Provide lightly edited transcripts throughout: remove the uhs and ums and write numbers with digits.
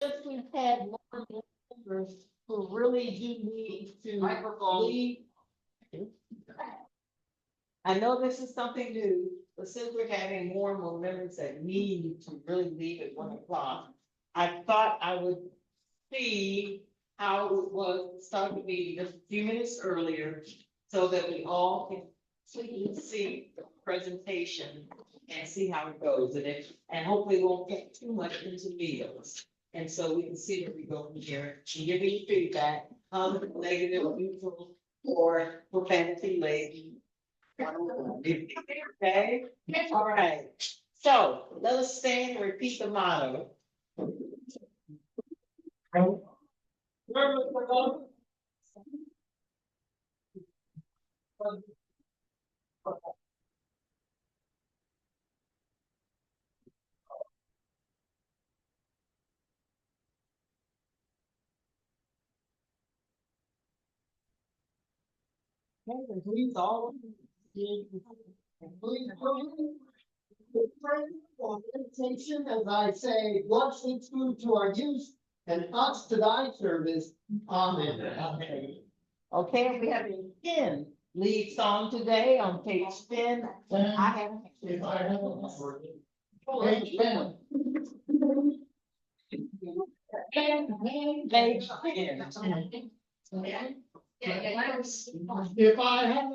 If we've had more members who really do need to leave. I know this is something new, but since we're having more and more members that need to really leave at 1 o'clock, I thought I would see how it was to start the meeting just a few minutes earlier, so that we all can see the presentation and see how it goes, and hopefully won't get too much into meals. And so we can see where we go from here, and give you feedback, negative, neutral, or profanity laden. Okay, all right, so let us stand and repeat the motto. Please all. Please for invitation, as I say, blessings food to our youth and us to thy service. Amen. Amen. Okay, we have a 10 lead song today on page 10. I have. If I have a page 10. Page 10. If I have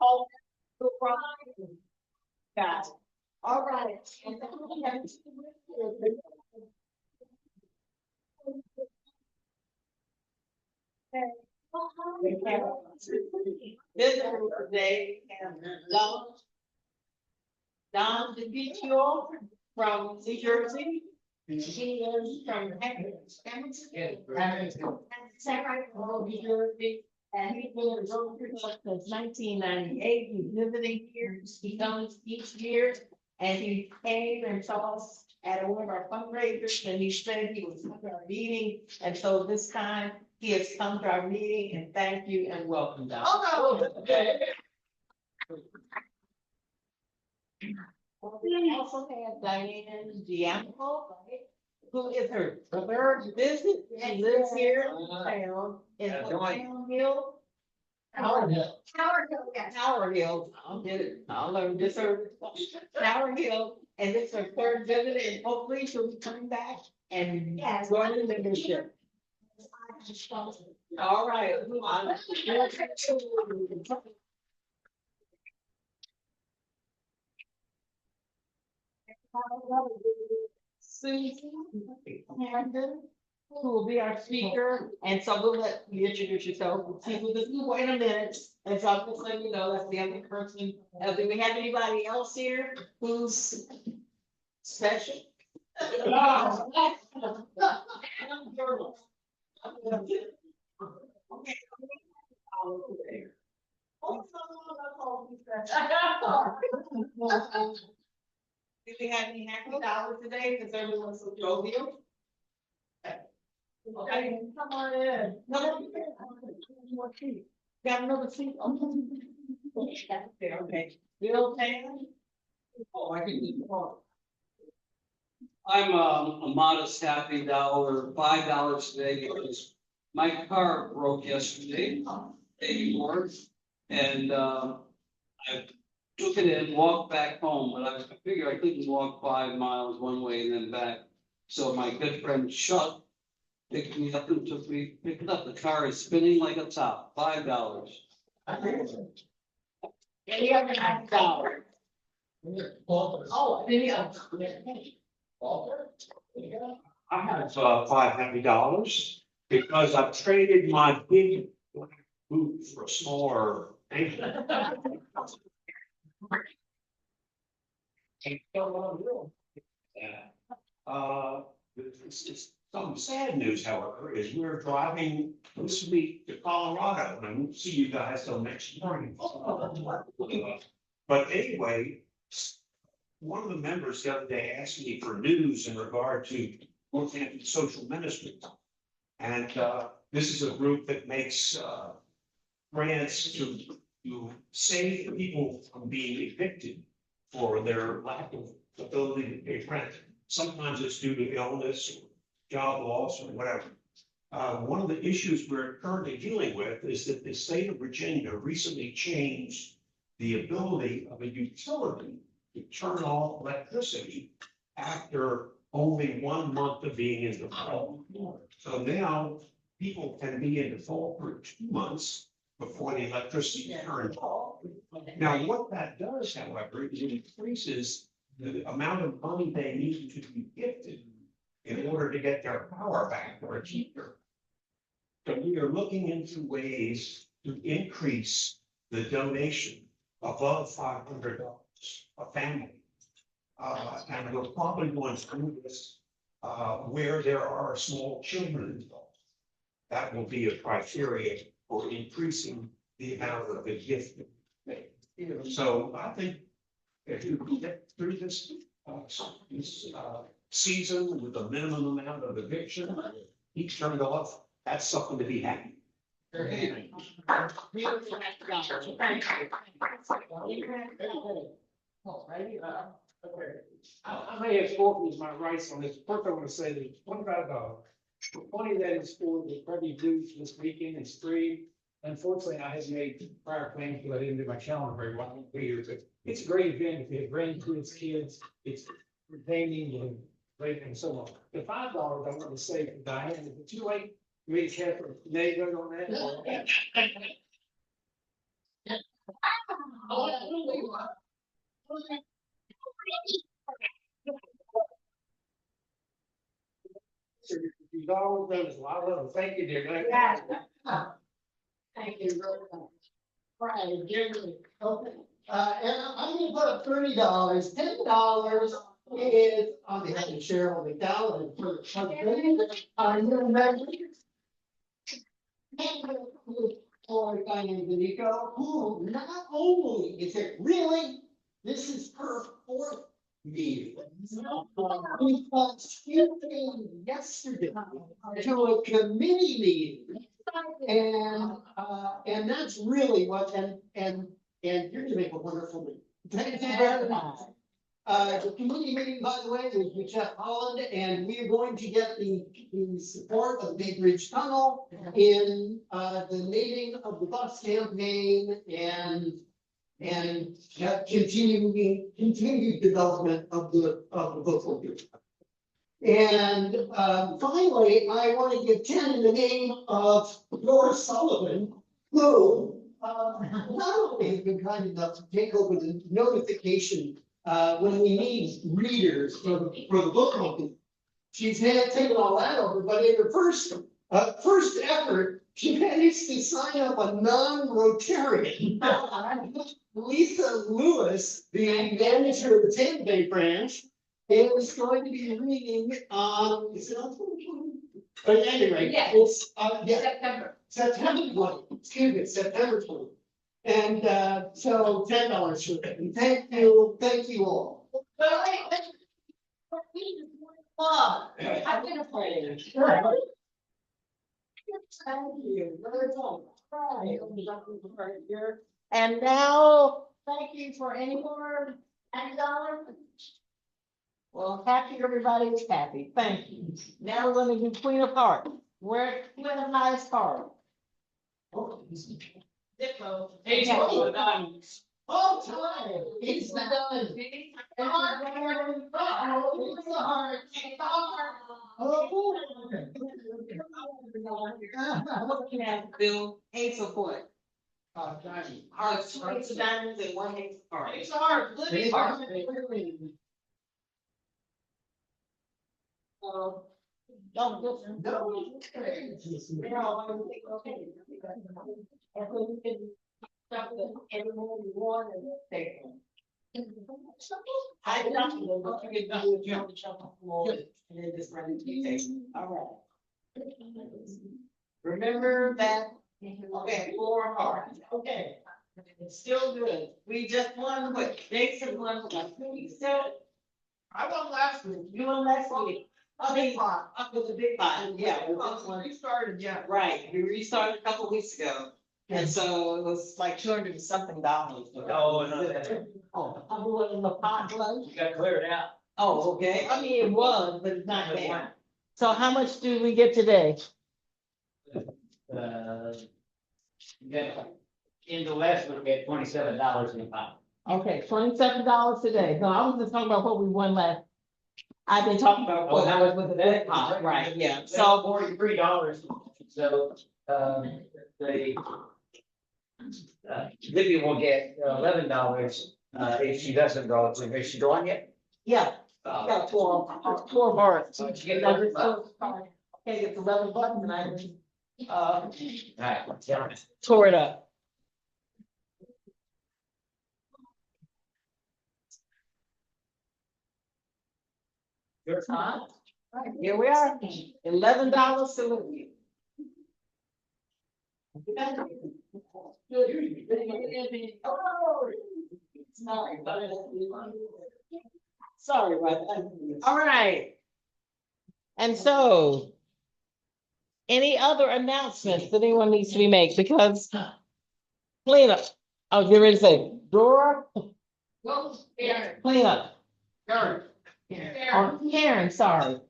all got it. All right. And then we have visitor today and Don DeVito from New Jersey. She is from New Jersey. And he's been in Rotary since 1998. He's visiting here. He comes each year. And he came and saw us at one of our fundraisers, and he said he was coming to our meeting. And so this time he has come to our meeting, and thank you and welcome, Don. We also have Diane Giamco, who is her third visit. She lives here in town, in Town Hill. Tower Hill. Tower Hill, yes. Tower Hill, I'll get it, I'll learn this her. Tower Hill, and it's her third visit, and hopefully she'll be coming back and join the membership. All right. Susan Hamden, who will be our speaker, and so we'll let you introduce yourself. See, we'll just wait a minute, and so I'm just letting you know that's the other person. Do we have anybody else here who's special? Do we have any happy hours today? Because everyone's so jovial. Okay, come on in. No, got another seat. Okay. Bill Pan. Oh, I can eat more. I'm a modest happy dollar, $5 today because my car broke yesterday, day before, and I took it in, walked back home, but I figured I couldn't walk 5 miles one way and then back. So my good friend Chuck picked me up and picked up. The car is spinning like a top, $5. Any other $9? Oh, any other? I have $5 because I've traded my big boot for a smaller ankle. Some sad news, however, is we're driving this week to Colorado, and I won't see you guys till next morning. But anyway, one of the members the other day asked me for news in regard to Northampton social ministry. And this is a group that makes grants to save people from being evicted for their lack of ability to pay rent. Sometimes it's due to illness or job loss or whatever. One of the issues we're currently dealing with is that the state of Virginia recently changed the ability of a utility to turn off electricity after only 1 month of being in default. So now people can be in default for 2 months before the electricity is turned off. Now, what that does, however, is it increases the amount of money they need to be gifted in order to get their power back or cheaper. So we are looking into ways to increase the donation above $500 a family. And we're probably going to do this where there are small children involved. That will be a criteria for increasing the amount of the gift. So I think if you can get through this season with a minimum amount of eviction, each turned off, that's something to be happy. I may have spoken my rights on this. First, I want to say that $25. That is for the Preview Blues this weekend is free. Unfortunately, I had made prior plans because I didn't do my calendar very well for years. But it's a great event if you have grandkids, kids. It's entertaining and great and so on. The $5 I want to say for Diane, is it too late? We have a neighbor on that. You've always done this. I love it. Thank you, dear. Thank you very much. Right, Jeremy. Okay. And I'm gonna put up $30. $10 is on behalf of Cheryl McDowell for the husband. I'm gonna remember. Or Diane D'Amico, who not only is it really, this is her 4th meeting. Because she came yesterday to a committee meeting. And that's really what, and you're gonna make a wonderful meeting. Thank you very much. The committee meeting, by the way, was with Jeff Holland, and we are going to get the support of the Big Ridge Tunnel in the naming of the bus campaign and continued development of the football field. And finally, I want to give 10 in the name of Laura Sullivan, who not only has been kind enough to take over the notification when we need readers for the book company. She's taken all that over, but in her first effort, she managed to sign up a non-Rotarian. Lisa Lewis, the manager of the Tampa Bay branch, is going to be reading on, is it on 2020? But anyway, Yeah. it's, September 20, excuse me, September 20. And so $10 for it. And thank you all. I'm gonna play. Thank you. Right here. And now, thank you for any more $10. Well, happy, everybody is happy, thank you. Now we're gonna do Queen of Hearts, where Queen of Highest Heart. Diplo. Hey, diamonds. Oh, time, it's done. Bill, Ace of what? Diamond. Hearts, hearts of diamonds and one ace of hearts. It's hard. It's hard. Don't listen. No. Everyone you want and take one. I don't know what you can do, jump on the wall, and then just run into the table. All right. Remember that, okay, 4 hearts, okay. It's still good. We just won, what, Jason won, like, 2 weeks ago? I won last week. You won last week. I mean, up with the big pot, yeah, we just won. We started, yeah. Right, we restarted a couple weeks ago, and so it was like $200 and something. Oh, no. Oh, I'm going in the pot was? You gotta clear it out. Oh, okay, I mean, it was, but it's not there. So how much do we get today? Yeah, in the last one, we had $27 in the pot. Okay, $27 today, no, I was just talking about what we won last. I've been talking about Oh, what that was with the debt pot. right, yeah, So so, $43, so, the. Libby will get $11, if she doesn't go, so is she going yet? yeah, I got 4 bars. So she gets Okay, $11. it's 11 bucks and I, Alright, yeah. tore it up. Your time? Here we are, $11 to Louis. Sorry about that. All right. And so, any other announcements that anyone needs to be made? Because cleanup, I was getting ready to say, Dora, cleanup. On Karen, sorry,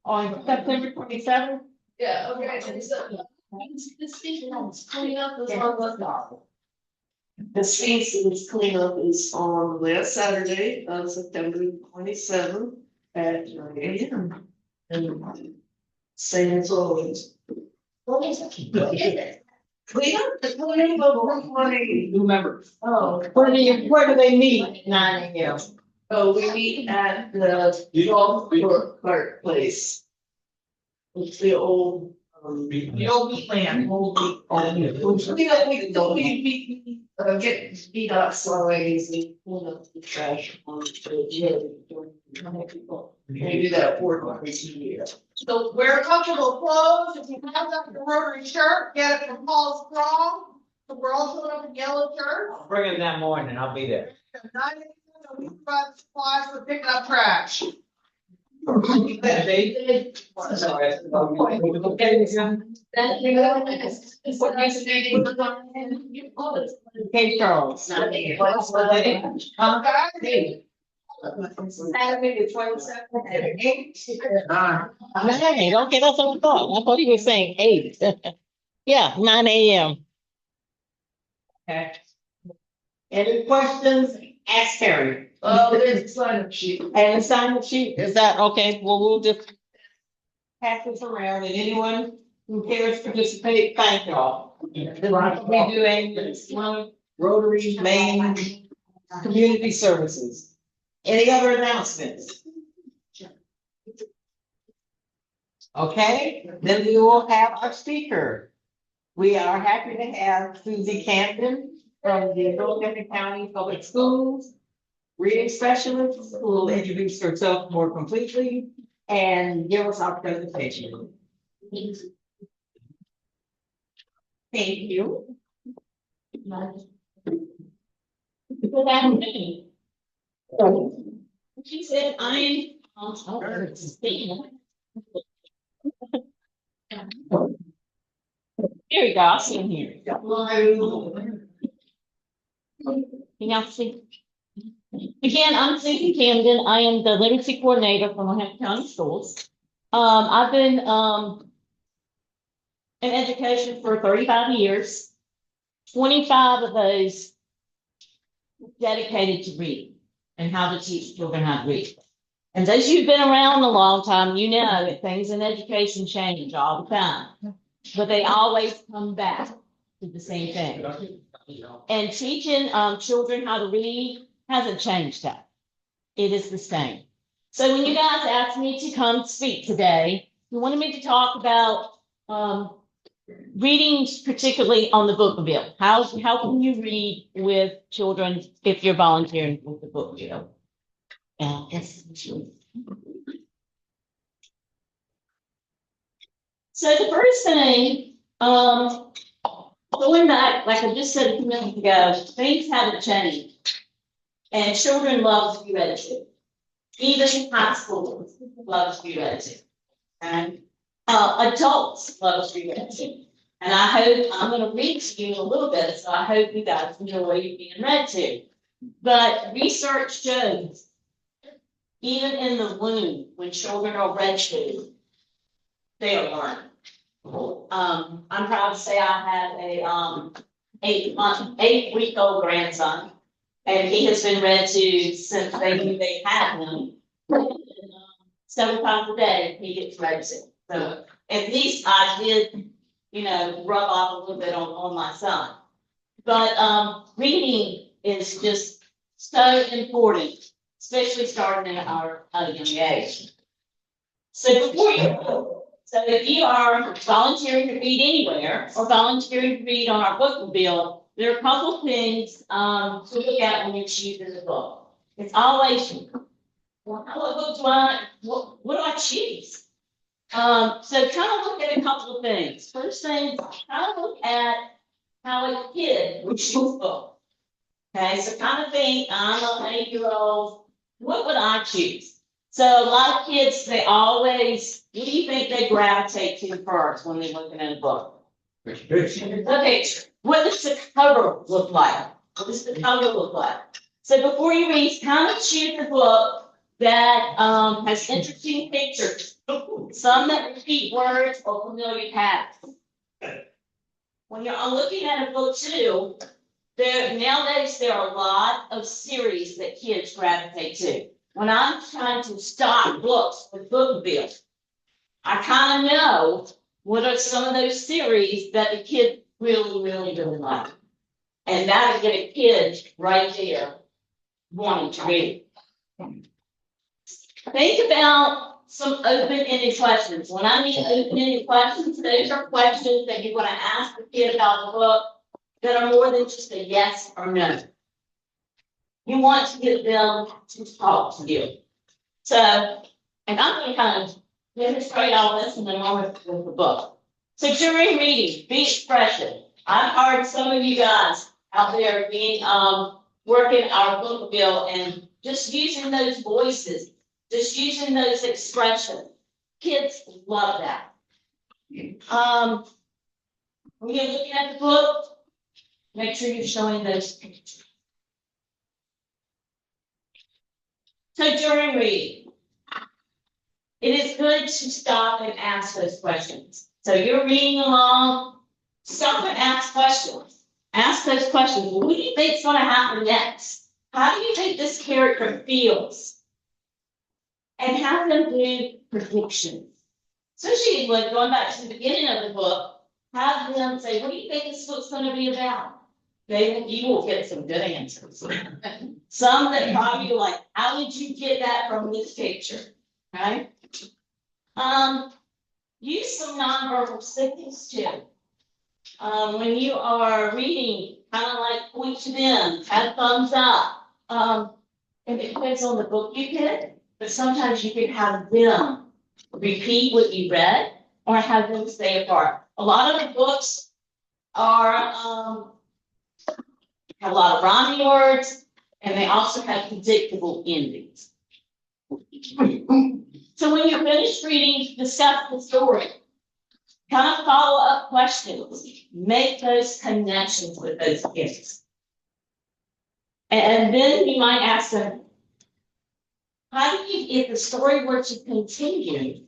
on September 27th. Yeah, okay, and so, the speakers cleanup is on the dock. The speakers cleanup is on last Saturday, September 27th at 9 a.m. And same as always. What is it? Cleanup, the cleanup of money. New members. Oh, Where do they meet? 9 a.m. oh, we meet at the golf cart place. It's the old, The old plan, we get beat up salaries and pull up the trash on the people. We do that 4 times a year. So wear comfortable clothes. If you have that Rotary shirt, get it from Paul Strong. So we're all showing up in yellow shirts. Bring it that morning, I'll be there. 9 a.m. we provide supplies for picking up trash. Hey, Charles. Huh? Saturday the 27th at 8. 9, okay, that's what I thought. I thought you were saying 8. Yeah, 9 a.m. Okay. Any questions? Ask Terry. There's a sign up sheet. And the sign up sheet, is that, okay, well, we'll just pass this around and anyone who cares to participate, thank y'all. We're doing this one Rotary Main Community Services. Any other announcements? Okay, then we will have our speaker. We are happy to have Susie Camden from the Philadelphia County Public Schools reading specialist, who will introduce herself more completely and give us our presentation. Thank you. Good afternoon. She said, I'm. Here we go, I'll see him here. Can y'all see? Again, I'm Susan Camden. I am the literacy coordinator for Montgomery County Schools. I've been, in education for 35 years. 25 of those dedicated to reading and how to teach children how to read. And those who've been around a long time, you know that things in education change all the time, but they always come back to the same thing. And teaching children how to read hasn't changed that. It is the same. So when you guys asked me to come speak today, you wanted me to talk about readings, particularly on the book bill. How can you read with children if you're volunteering with the book bill? So the first thing, going back, like I just said a few minutes ago, things haven't changed. And children love to be read to. Even high school love to be read to. And adults love to be read to. And I hope, I'm going to read to you a little bit, so I hope you guys enjoy being read to. But research shows, even in the womb, when children are read to, they are learning. I'm proud to say I have a 8-week-old grandson, and he has been read to since they knew they had him. Several times a day, he gets read to. So at least I did, rub off a little bit on my son. But reading is just so important, especially starting at our young age. So if you are volunteering to read anywhere or volunteering to read on our book bill, there are a couple things to look at when you're choosing a book. It's always, what book what do I choose? So kind of look at a couple of things. First thing, kind of look at how a kid would choose a book. Okay, so kind of think, I'm an 8-year-old, what would I choose? So a lot of kids, they always, what do you think they gravitate to first when they're looking at a book? Okay, what does the cover look like? What does the cover look like? So before you read, kind of choose a book that has interesting pictures, some that repeat words or familiar patterns. When you're looking at a book too, nowadays there are a lot of series that kids gravitate to. When I'm trying to stock books with book bills, I kind of know what are some of those series that the kid really, really, really like. And that'll get a kid right there wanting to read. Think about some open-ended questions. When I mean open-ended questions, those are questions that you're going to ask the kid about the book that are more than just a yes or no. You want to get them to talk to you. So, and I'm going to kind of demonstrate all this and then on with the book. So during reading, be expressive. I've heard some of you guys out there being working our book bill and just using those voices, just using those expressions. Kids love that. When you're looking at the book, make sure you're showing those pictures. So during reading, it is good to stop and ask those questions. So you're reading along, stop and ask questions. Ask those questions. What do you think is going to happen next? How do you think this character feels? And have them do predictions. Especially when going back to the beginning of the book, have them say, what do you think this book's going to be about? You will get some good answers. Some that probably like, how did you get that from this picture? Okay. Use some nonverbal signals too. When you are reading, kind of like point to them, have thumbs up. And it depends on the book you pick, but sometimes you can have them repeat what you read or have them stay apart. A lot of the books are have a lot of rhyming words, and they also have predictable endings. So when you're finished reading, discuss the story. Kind of follow up questions. Make those connections with those kids. And then you might ask them, how do you, if the story were to continue,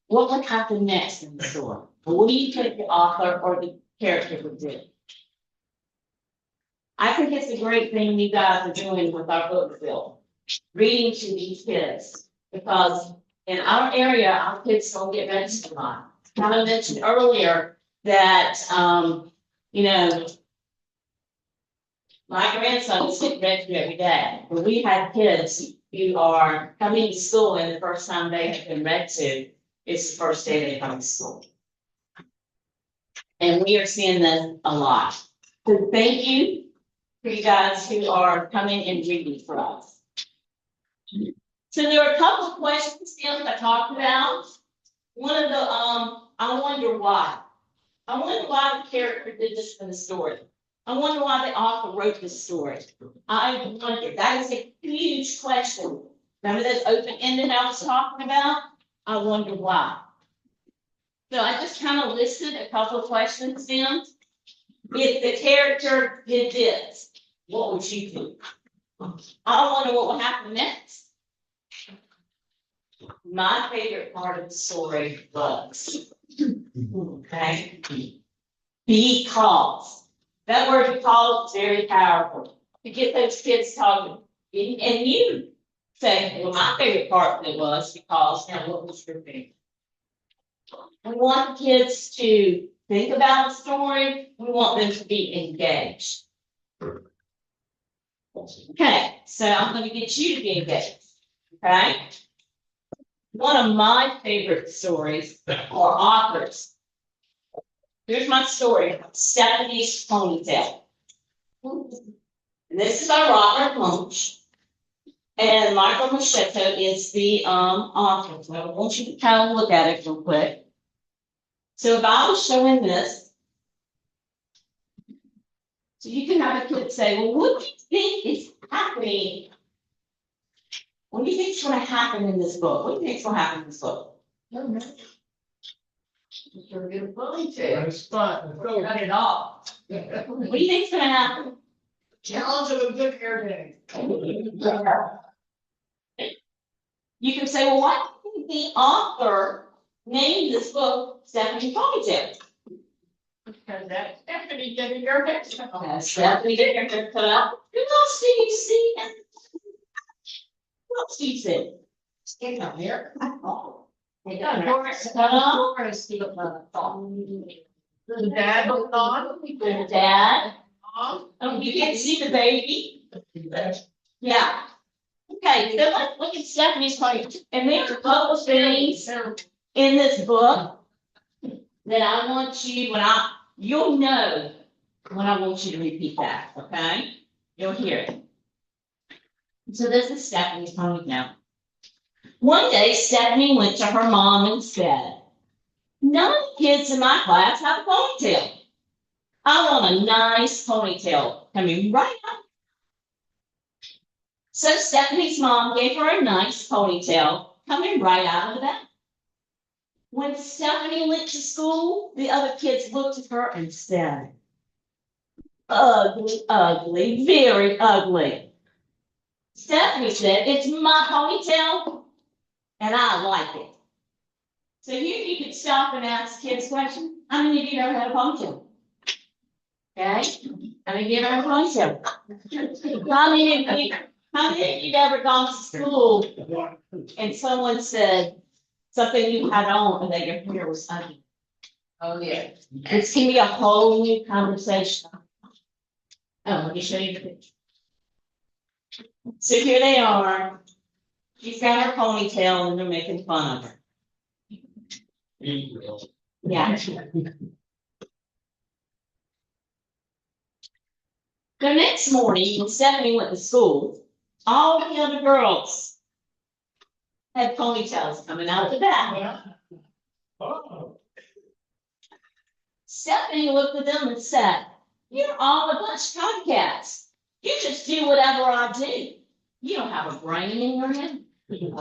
what would happen next in the story? What do you think the author or the character would do? I think it's a great thing you guys are doing with our book bill, reading to these kids. Because in our area, our kids don't get registered a lot. I mentioned earlier that, you know, my grandson is getting registered every day. But we have kids who are coming to school and the first time they have been read to is the first day they come to school. And we are seeing this a lot. So thank you for you guys who are coming and reading for us. So there are a couple of questions I talked about. One of the, I wonder why. I wonder why the character did this in the story. I wonder why the author wrote this story. I wonder, that is a huge question. Remember that open-ended I was talking about? I wonder why. So I just kind of listed a couple of questions then. If the character did this, what would you do? I wonder what would happen next. My favorite part of the story was, okay, because that word because is very powerful. To get those kids talking, and you say, well, my favorite part of it was because, now what was your favorite? We want the kids to think about the story. We want them to be engaged. Okay, so I'm going to get you to be engaged. Okay? One of my favorite stories or authors. Here's my story, Stephanie's Ponytail. And this is by Robert Munch. And Michael Machetto is the author. So I want you to kind of look at it real quick. So if I was showing this, so you can have a kid say, well, what do you think is happening? What do you think is going to happen in this book? What do you think is going to happen in this book? You're gonna ponytail. It's fun. Cut it off. What do you think is going to happen? Challenge of a good hair day. You can say, well, why didn't the author name this book Stephanie's Ponytail? Because that's Stephanie getting your hair. Stephanie getting her hair cut up. Who else do you see? Who else do you see? Skin up here. They got her hair cut off. The dad was on. The dad. Oh, you can't see the baby. Yeah. Okay, so let's look at Stephanie's Ponytail. And there's a couple of things in this book that I want you, you'll know when I want you to repeat that, okay? You'll hear it. So this is Stephanie's Ponytail. One day, Stephanie went to her mom and said, none of the kids in my class have a ponytail. I want a nice ponytail coming right up. So Stephanie's mom gave her a nice ponytail coming right out of the bag. When Stephanie went to school, the other kids looked at her and said, ugly, ugly, very ugly. Stephanie said, it's my ponytail, and I like it. So here you could stop and ask kids a question. How many of you ever had a ponytail? Okay? How many of you ever had a ponytail? How many of you ever gone to school and someone said something you had on and that your hair was ugly? Oh, yeah. This can be a whole new conversation. Oh, let me show you the picture. So here they are. She's got her ponytail and they're making fun of her. Yeah. The next morning, when Stephanie went to school, all the other girls had ponytails coming out of the back. Stephanie looked at them and said, you're all a bunch of copycats. You just do whatever I do. You don't have a brain in your head. To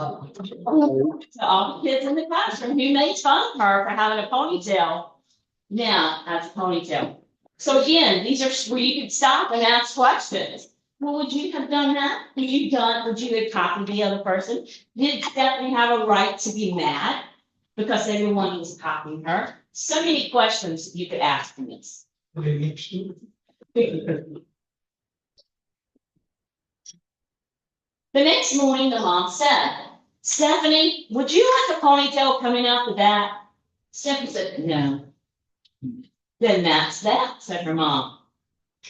all the kids in the classroom who made fun of her for having a ponytail. Now, that's a ponytail. So again, these are where you can stop and ask questions. Well, would you have done that? Would you have copied the other person? Did Stephanie have a right to be mad because everyone was copying her? So many questions you could ask me. The next morning, the mom said, Stephanie, would you like a ponytail coming out the back? Stephanie said, no. Then that's that, said her mom.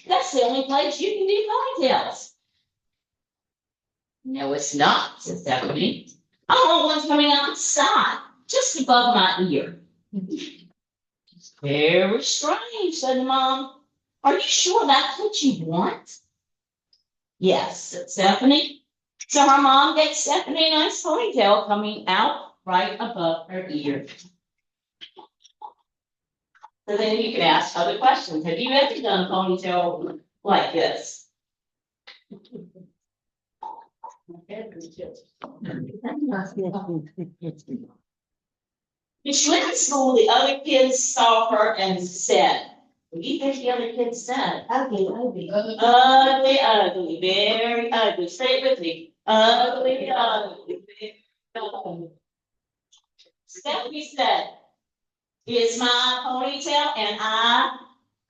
That's the only place you can do ponytails. No, it's not, said Stephanie. I want one coming out the side, just above my ear. Very strange, said the mom. Are you sure that's what you want? Yes, said Stephanie. So her mom gets Stephanie a nice ponytail coming out right above her ear. So then you can ask other questions. Have you ever done a ponytail like this? When she went to school, the other kids saw her and said, what do you think the other kids said? Ugly, ugly. Ugly, ugly, very ugly. Say it with me. Ugly, ugly, very ugly. Stephanie said, it's my ponytail and I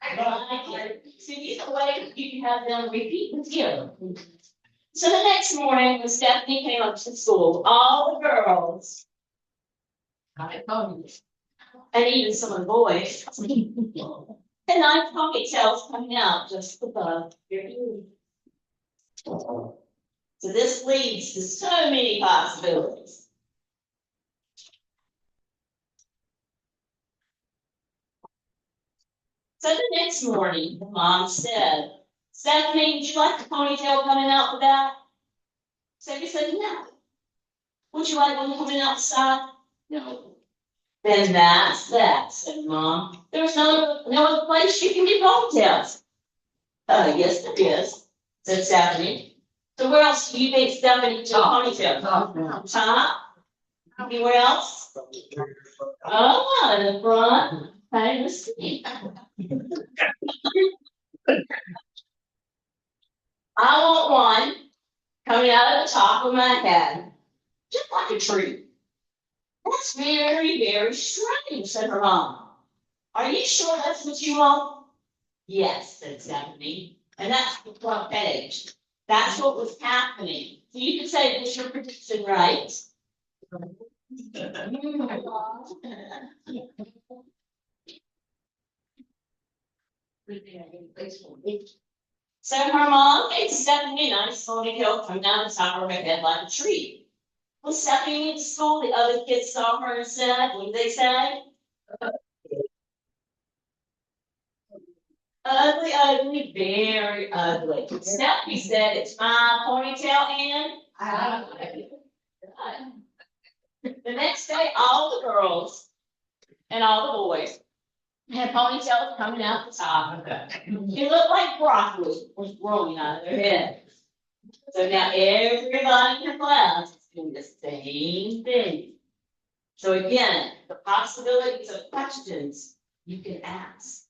like it. See, these are ways you can have them repeat with you. So the next morning, when Stephanie came up to school, all the girls, and even some of the boys, and nice ponytails coming out just above your ears. So this leads to so many possibilities. So the next morning, the mom said, Stephanie, would you like the ponytail coming out the back? Stephanie said, no. Would you like one coming out the side? No. Then that's that, said Mom. There's no other place you can get ponytails. Yes, there is, said Stephanie. So where else do you think Stephanie took ponytails? Top? Anywhere else? Oh, in the front. Okay, let's see. I want one coming out of the top of my head, just like a tree. That's very, very strange, said her mom. Are you sure that's what you want? Yes, said Stephanie. And that's the front page. That's what was happening. So you could say, is your prediction right? So her mom gave Stephanie a nice ponytail coming down the top of her head like a tree. When Stephanie went to school, the other kids saw her and said, what did they say? Ugly, ugly, very ugly. Stephanie said, it's my ponytail and I like it. The next day, all the girls and all the boys had ponytails coming out the top of them. It looked like broccoli was growing out of their head. So now everybody in the class is doing the same thing. So again, the possibilities of questions you can ask.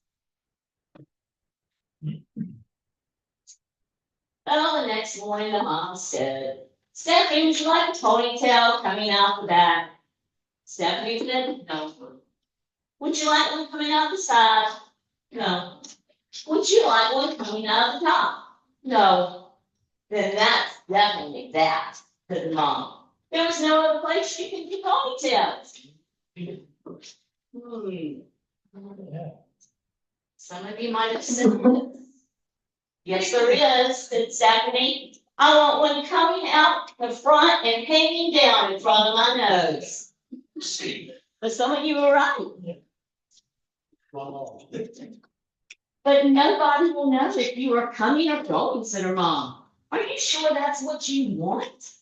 Well, the next morning, the mom said, Stephanie, would you like a ponytail coming out the back? Stephanie said, no. Would you like one coming out the side? No. Would you like one coming out the top? No. Then that's definitely that, said the mom. There was no other place you could get ponytails. Some of you might have said this. Yes, there is, said Stephanie. I want one coming out the front and hanging down in front of my nose. But some of you were right. But nobody will know if you are coming or going, said her mom. Are you sure that's what you want?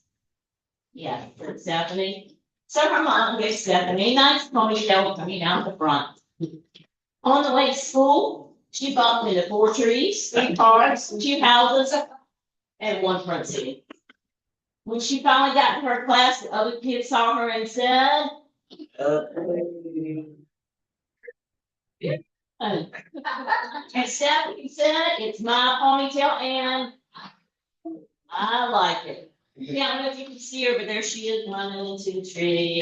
Yes, said Stephanie. So her mom gave Stephanie a nice ponytail coming out the front. On the way to school, she bumped into 4 trees, 3 cars, 2 houses, and 1 front seat. When she finally got to her class, the other kids saw her and said, and Stephanie said, it's my ponytail and I like it. Yeah, I don't know if you can see her, but there she is running into the tree.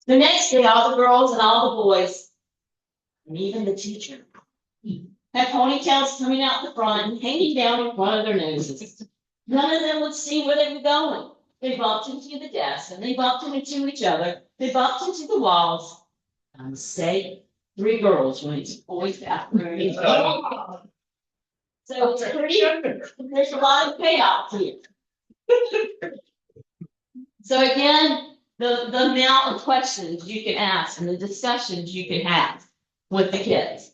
The next day, all the girls and all the boys, and even the teacher, had ponytails coming out the front, hanging down in front of their noses. None of them would see where they were going. They bumped into the desk, and they bumped into each other. They bumped into the walls. By mistake, 3 girls went to the boys' bathroom. So it's pretty, there's a lot of payoff here. So again, the amount of questions you can ask and the discussions you can have with the kids.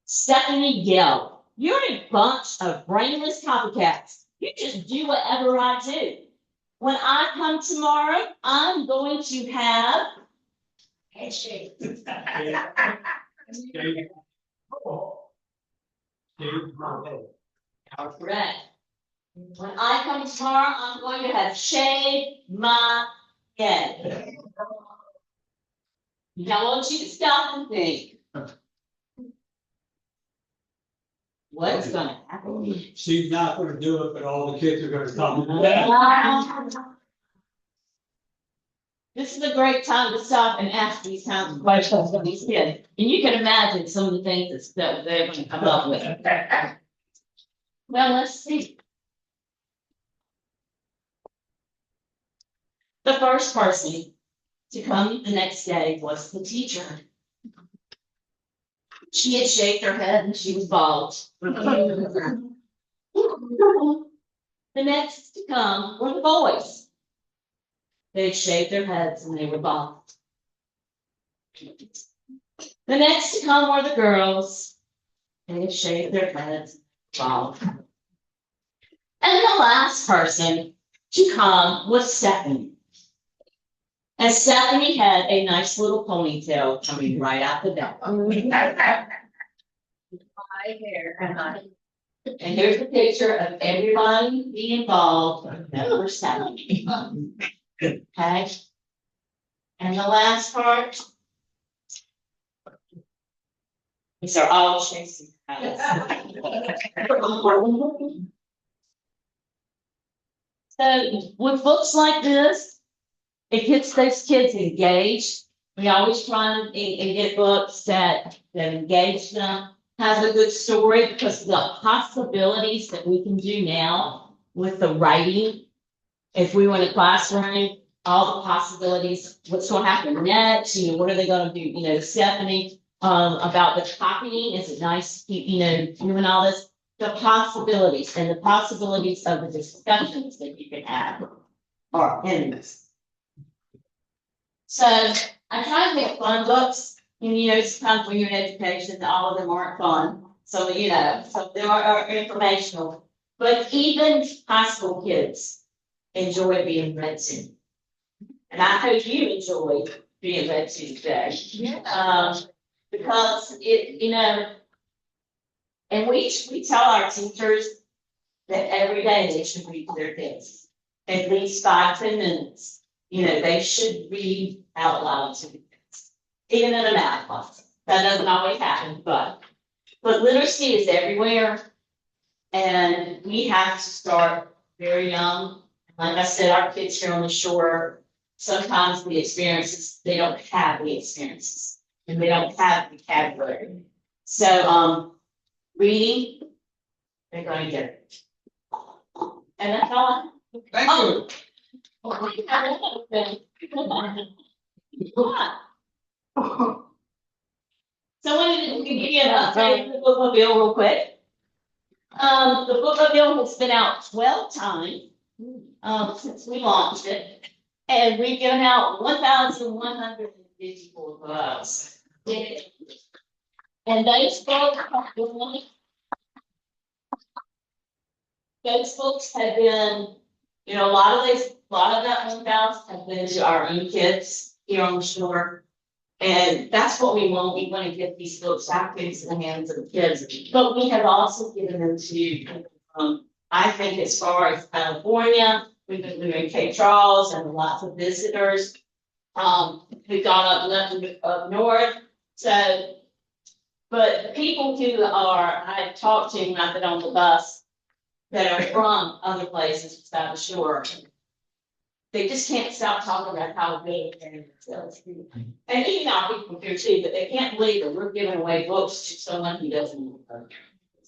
Stephanie Gill, you're a bunch of brainless copycats. You just do whatever I do. When I come tomorrow, I'm going to have handshake. Correct. When I come tomorrow, I'm going to have shaved my head. Now, I want you to stop and think. What's gonna happen? She's not gonna do it, but all the kids are gonna come. This is a great time to stop and ask these kinds of questions of these kids. And you can imagine some of the things that they're gonna come up with. Well, let's see. The first person to come the next day was the teacher. She had shaved her head and she was bald. The next to come were the boys. They had shaved their heads and they were bald. The next to come were the girls. They had shaved their heads, bald. And the last person to come was Stephanie. And Stephanie had a nice little ponytail coming right out the back. My hair. And here's a picture of everybody being involved, except for Stephanie. Okay? And the last part, these are all chasing hands. So with books like this, it gets those kids engaged. We always try and get books that engage them, has a good story, because the possibilities that we can do now with the writing, if we were in a classroom, all the possibilities, what's going to happen next, what are they going to do? Stephanie, about the copying, is it nice to keep, doing all this? The possibilities and the possibilities of the discussions that you can have are endless. So I try to make fun books, and sometimes when you're in education, all of them aren't fun. So some of them are informational, but even high school kids enjoy being read to. And I hope you enjoy being read to today. Because and we tell our teachers that every day they should read to their kids, at least 5-10 minutes. They should read out loud to the kids, even in a math class. That doesn't always happen, but literacy is everywhere, and we have to start very young. Like I said, our kids here on the shore, sometimes the experiences, they don't have the experiences, and they don't have the vocabulary. So, reading, they're going to get it. And that's all. Thank you. So I wanted to give you an update of the bookmobile real quick. The bookmobile has been out 12 times since we launched it, and we've given out 1,154 books. And those books have been, a lot of that 1,000 have been to our own kids here on the shore. And that's what we want. We want to get these books back into the hands of the kids. But we have also given them to, I think, as far as California, We've been doing Cape Charles and lots of visitors. We've gone up north, so. But the people who are, I've talked to when I've been on the bus, that are from other places beside the shore, they just can't stop talking about how good it is. And even our people here too, but they can't believe that we're giving away books to someone who doesn't.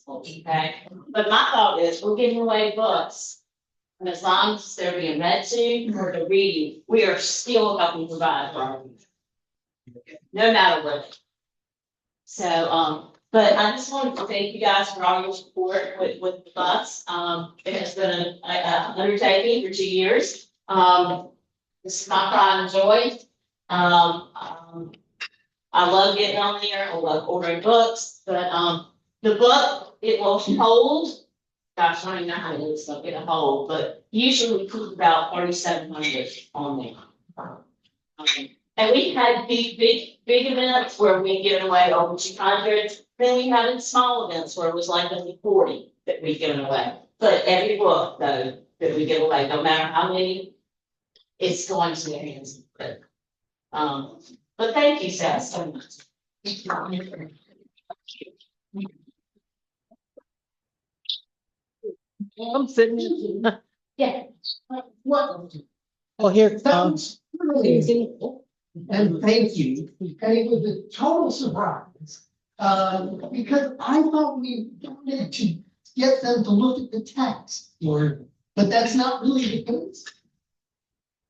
Okay, but my thought is, we're giving away books. And as long as they're being read to or they're reading, we are still helping provide for our people. No matter what. So, but I just wanted to thank you guys for all your support with the bus. It has been an undertaking for 2 years. This is my pride and joy. I love getting on there. I love ordering books, but, the book, it will hold, gosh, I don't even know how many it's going to hold, but usually we put about 3,700 on there. And we've had big events where we've given away over 200. Then we had small events where it was like only 40 that we've given away. But every book, though, that we give away, no matter how many, it's going to their hands. But thank you, Seth, so much. I'm sitting. Yeah. What? Well, here comes. And thank you. And it was a total surprise. Because I thought we wanted to get them to look at the text, but that's not really the case.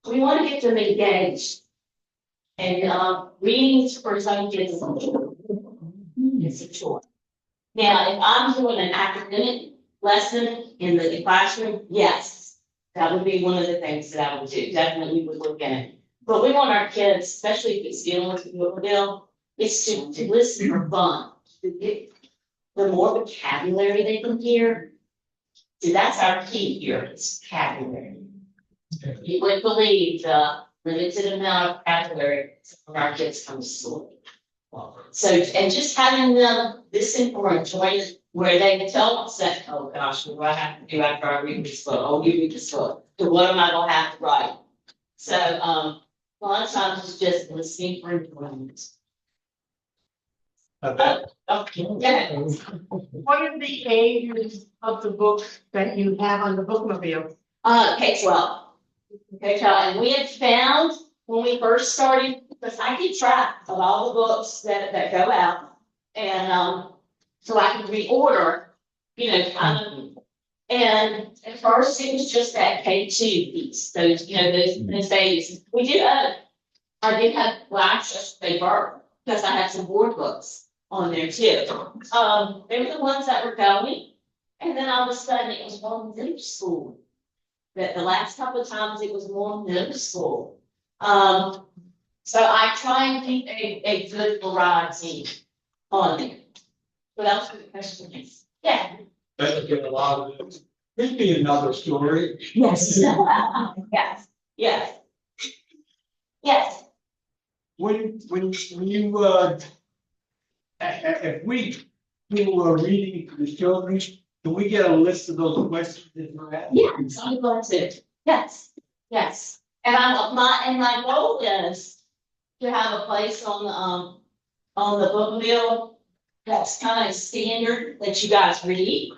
We want to get them engaged. And readings for some kids is a chore. Now, if I'm doing an academic lesson in the classroom, yes, that would be one of the things that I would do. Definitely would look at it. But we want our kids, especially if it's dealing with the bill, is to listen for fun. The more vocabulary they can hear, see, that's our key here, is vocabulary. You wouldn't believe the limited amount of vocabulary from our kids come to school. So, and just having them listen for enjoyment where they can tell themselves, oh gosh, what do I have to do after I read this book? Oh, you read this book. So what am I gonna have to write? So, a lot of times it's just listening for enjoyment. Okay, yeah. What are the ages of the books that you have on the bookmobile? K-12. K-12, and we had found when we first started, because I keep track of all the books that go out, and so I can reorder, kind of. And at first it was just that K2 piece, those babies. I did have, well, actually, they were, because I had some board books on there too. They were the ones that were going, and then all of a sudden it was more middle school. That the last couple of times it was more middle school. So I try and keep a good variety on there. What else for the question? Yeah. Better get a lot of it. There'd be another story. Yes. Yes. Yes. Yes. When you, if we do a reading to the children, can we get a list of those questions that we're at? Yes, I'm glad to. Yes. Yes. And my goal is to have a place on the bookmobile that's kind of standard that you guys read.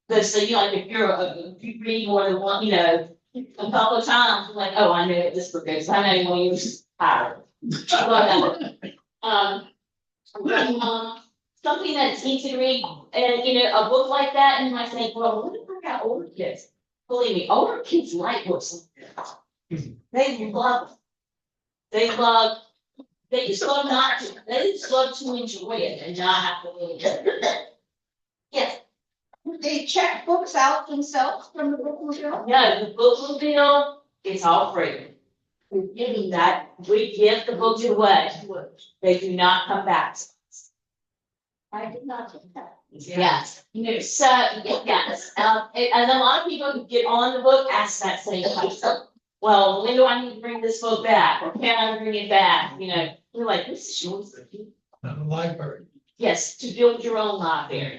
But so if you read more than one, a couple of times, I'm like, oh, I know this book is. I know when you're tired. But something that's easy to read, and a book like that, and you might think, well, what if I got older kids? Believe me, older kids like books like that. They love them. They just love to enjoy it and not have to read it. Yes. They check books out themselves from the bookmobile? No, the bookmobile, it's all free. We give the books away. They do not come back to us. I did not do that. Yes. So, yes, and a lot of people who get on the book ask that same question. Well, when do I need to bring this book back? Or can I bring it back? You're like, this is yours. Not a library. Yes, to build your own library.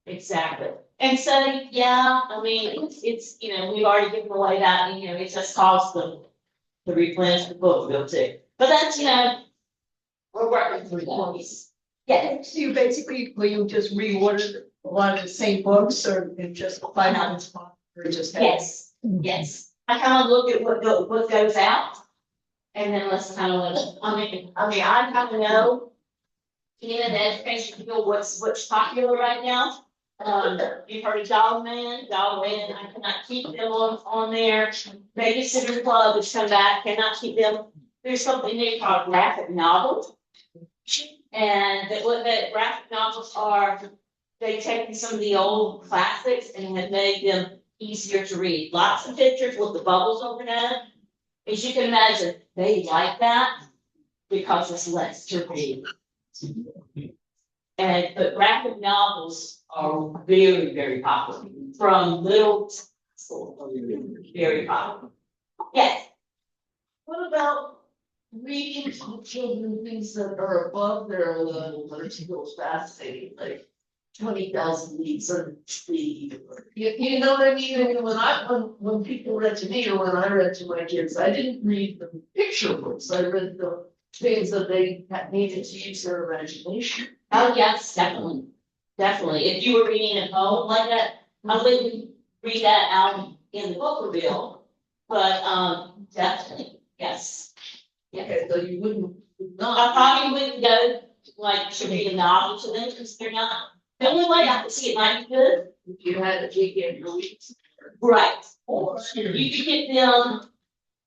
Exactly. And so, yeah, I mean, it's, you know, we've already given away that, and, you know, it just costs them to replenish the book bill too. But that's, you know, we're working through that. Yeah, So you basically, will you just reorder a lot of the same books or it just find out it's fun or just? yes, yes. I kind of look at what goes out. And then let's kind of, I kind of know. Being in the education field, what's popular right now. You've heard of Dogman, I cannot keep them on there. Babysitter Club has come back, cannot keep them. There's something new called graphic novels. And what the graphic novels are, they've taken some of the old classics and have made them easier to read. Lots of pictures with the bubbles over them. As you can imagine, they like that because it's less to read. But graphic novels are very, very popular, from little to very popular. Yes. What about reading to children things that are above their level, but it's still fascinating, like 20,000 leagues under the sea? You know what I mean? I mean, when people read to me or when I read to my kids, I didn't read the picture books. I read the things that they needed to use their imagination. Oh, yes, definitely. Definitely. If you were reading at home like that, I wouldn't read that out in the book reveal, but definitely, yes. Okay, so you wouldn't, I not. probably wouldn't go like to read a novel to them because they're not. The only way I could see it might be good. If you had a weekend release. Right. Or you could get them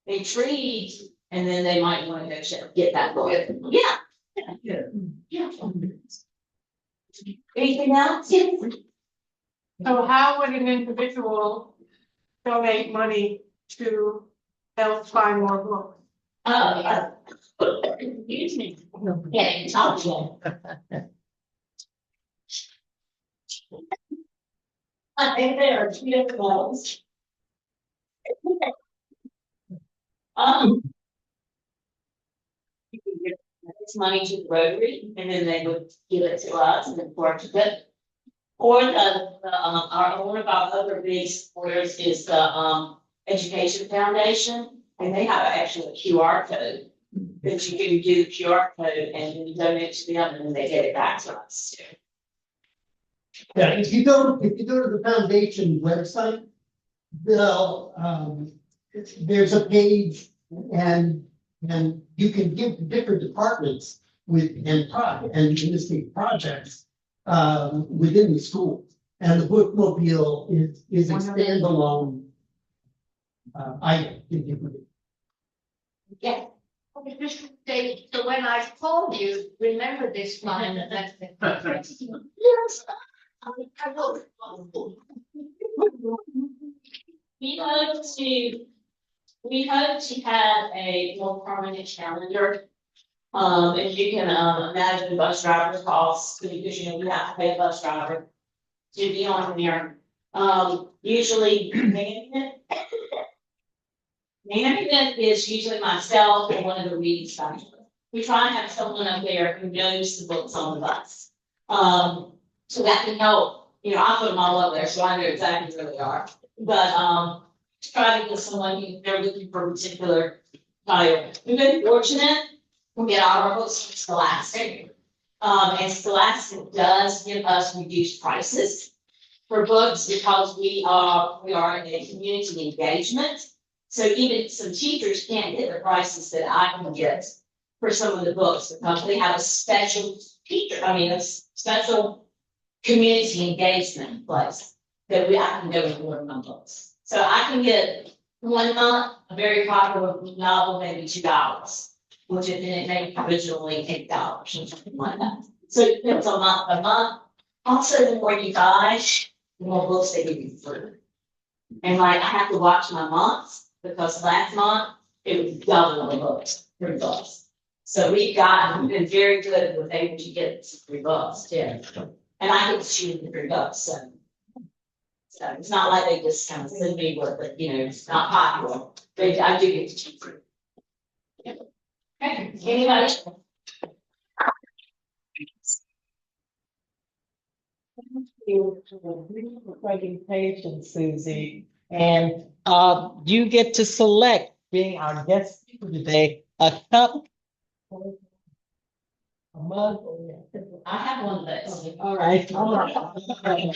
a treat and then they might want to go get that book. Yeah. Yeah. Yeah. Anything else? Yes. So how would an individual donate money to help buy more books? Excuse me. Yeah, talk to them. I think there are two different levels. You can give this money to the Rotary, and then they would give it to us and then for it. Or one of our other big supporters is the Education Foundation, and they have actually a QR code that you can do the QR code and then you donate to them, and then they get it back to us. Yeah, if you go to the foundation website, they'll, there's a page and you can give to different departments and in this case, projects, within the school. And the bookmobile is a standalone, item. Yeah. Okay, just say, so when I call you, remember this line and that's it. Yes. I will. We hope to have a more permanent calendar. If you can, imagine bus drivers costs, because you know, you have to pay a bus driver to be on there. Usually management is usually myself and one of the reading specialists. We try and have someone up there who knows the books on the bus. So that can help, you know, I put them all up there, so I know exactly where they are. But, try to get someone who they're looking for a particular title. We've been fortunate, we get all our books from Scholastic. And Scholastic does give us reduced prices for books because we are in a community engagement. So even some teachers can't get the prices that I can get for some of the books because they have a special a special community engagement place that I can go and order my books. So I can get 1 month, a very popular novel, maybe $2, which it may originally $8 or something like that. So it depends on a month. Also, the more you buy, the more books they give you free. And like I have to watch my months because last month it was double the books, $3. So we've been very good with able to get $3 too. And I get to choose the $3. So it's not like they just kind of send me with it, you know, it's not popular. I do get to choose. Yeah. Okay, anybody? you for the presentation, Susie. And you get to select, being our guest speaker today, a cup. A mug. I have one of those. All right.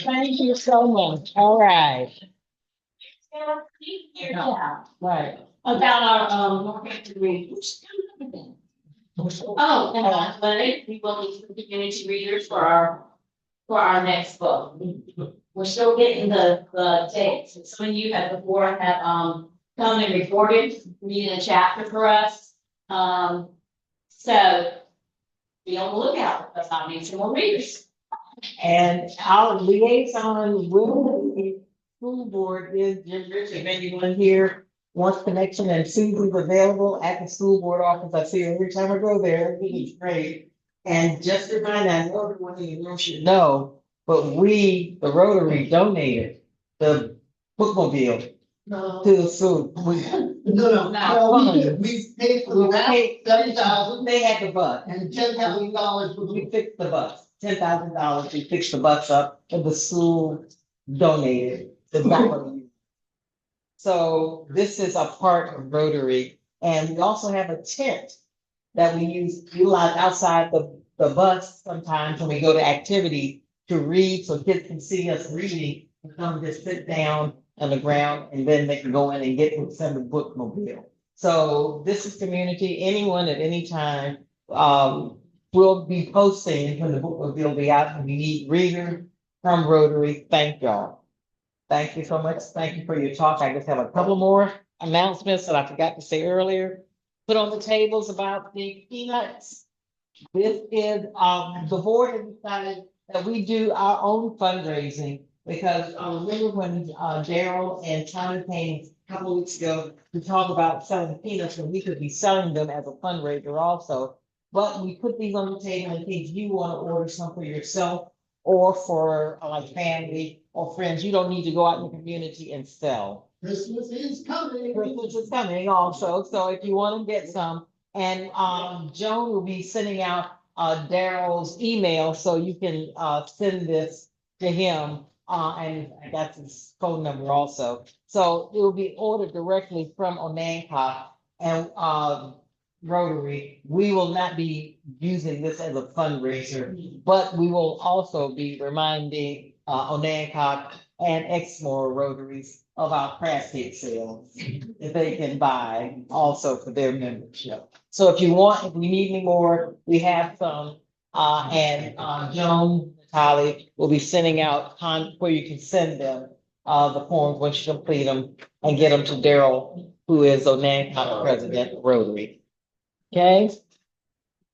Thank you so much. All right. Yeah, Right. about our, Northampton Readers. Oh, and by the way, we will need some community readers for our next book. We're still getting the dates. Some of you have before have, come and reported, reading a chapter for us. So be on the lookout, because I need some more readers. And our liaison with the school board is Jim Rich. If anyone here wants connection and Susie's available at the school board office, I see her every time I go there, it is great. And just to remind, I know everyone in the room should know, but we, the Rotary, donated the bookmobile to the school. We paid for the We route, paid $7,000, They had the bus. and $10,000 was We fixed the bus, $10,000, we fixed the bus up, and the school donated the value. So this is a part of Rotary, and we also have a tent that we utilize outside the bus sometimes when we go to activities to read, so kids can see us reading, and come just sit down on the ground, and then they can go in and get what's in the bookmobile. So this is community, anyone at any time, will be posting when the book will be out, and we need readers from Rotary. Thank y'all. Thank you so much. Thank you for your talk. I just have a couple more announcements that I forgot to say earlier. Put on the tables about the peanuts. This is, the board has decided that we do our own fundraising because I remember when, Daryl and Tommy came a couple weeks ago to talk about selling peanuts, and we could be selling them as a fundraiser also. But we put these on the table in case you want to order some for yourself or for like family or friends. You don't need to go out in the community and sell. Christmas is coming. Christmas is coming also, so if you want to get some, and Joan will be sending out Daryl's email, so you can send this to him. And that's his phone number also. So it will be ordered directly from Onancock and Rotary. We will not be using this as a fundraiser, but we will also be reminding Onancock and Exmoor Rotaries of our craft cake sales that they can buy also for their membership. So if we need any more, we have some, and Joan, Natalie will be sending out where you can send them the forms once you complete them and get them to Daryl, who is Onancock President of Rotary. Okay?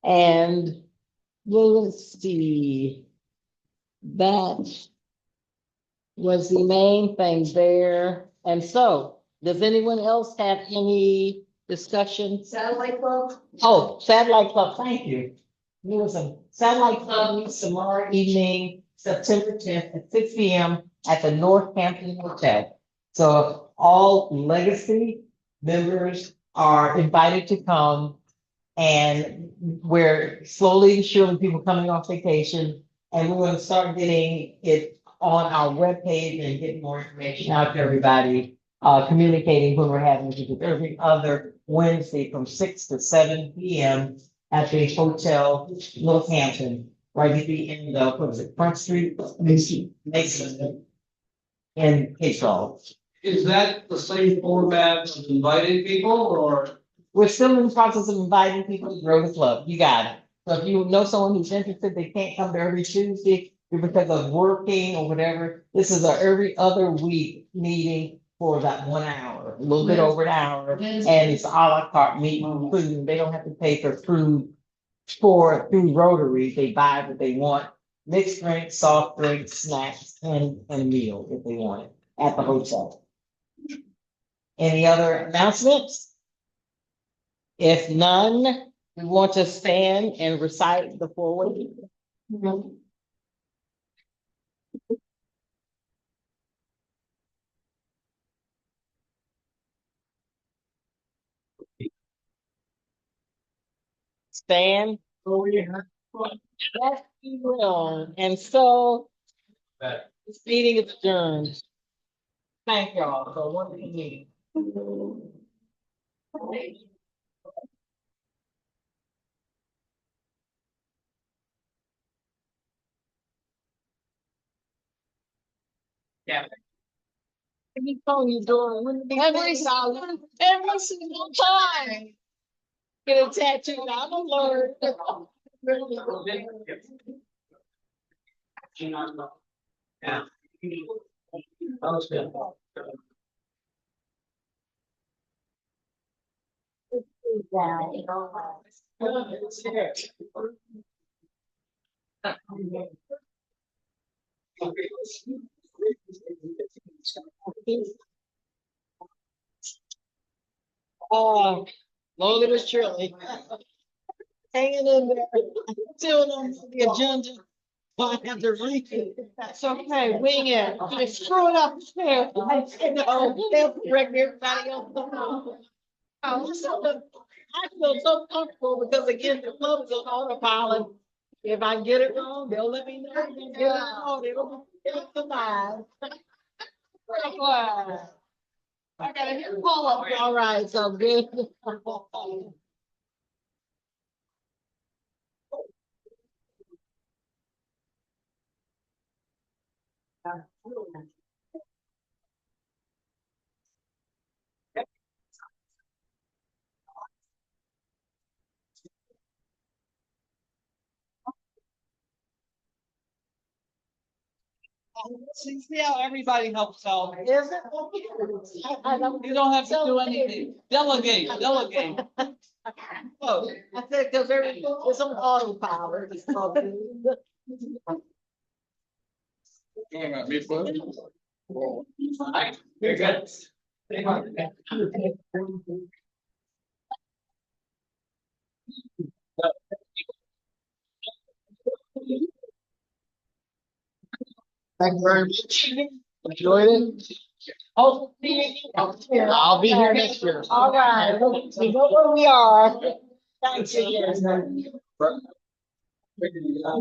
And well, let's see. That was the main thing there. And so, does anyone else have any discussion? Satellite Club? Oh, Satellite Club, thank you. Listen, Satellite Club meets tomorrow evening, September 10th at 6 p.m. at the Northampton Hotel. So all legacy members are invited to come, and we're slowly and surely people coming off vacation, and we're going to start getting it on our webpage and getting more information out to everybody, communicating when we're having it every other Wednesday from 6 to 7 p.m. at the Hotel Northampton, right at the end of, what is it, Front Street? Mason. In Cape Charles. Is that the same format of inviting people, or? We're still in the process of inviting people to grow the club. You got it. So if you know someone who's interested, they can't come to every Tuesday because of working or whatever. This is a every other week meeting for that 1 hour, a little bit over an hour. And it's a la carte meeting, food. They don't have to pay for food through Rotary. They buy what they want, mixed drinks, soft drinks, snacks, and a meal if they want it at the hotel. Any other announcements? If none, we want to stand and recite the foreword. Stand. Yes, you will. And so This meeting is adjourned. Thank y'all for a wonderful meeting. Every phone you doing, every single time. Get a tattoo, I'm alert. Yeah. Slowly but surely. Hanging in there, still on the agenda. I have to read it. That's okay, wing it. I screw it up there. They'll correct everybody else. I feel so comfortable because again, the club is on autopilot. If I get it wrong, they'll let me know. If I get it wrong, it'll survive. I gotta hit pull up. All right, so good. See how everybody helps out. Is it? You don't have to do anything. Delegate, delegate. Oh, I think because it's on autopilot. Very good. Thank you very much. Enjoyed it. Oh, I'll be here next year. All right, we know where we are. Thank you.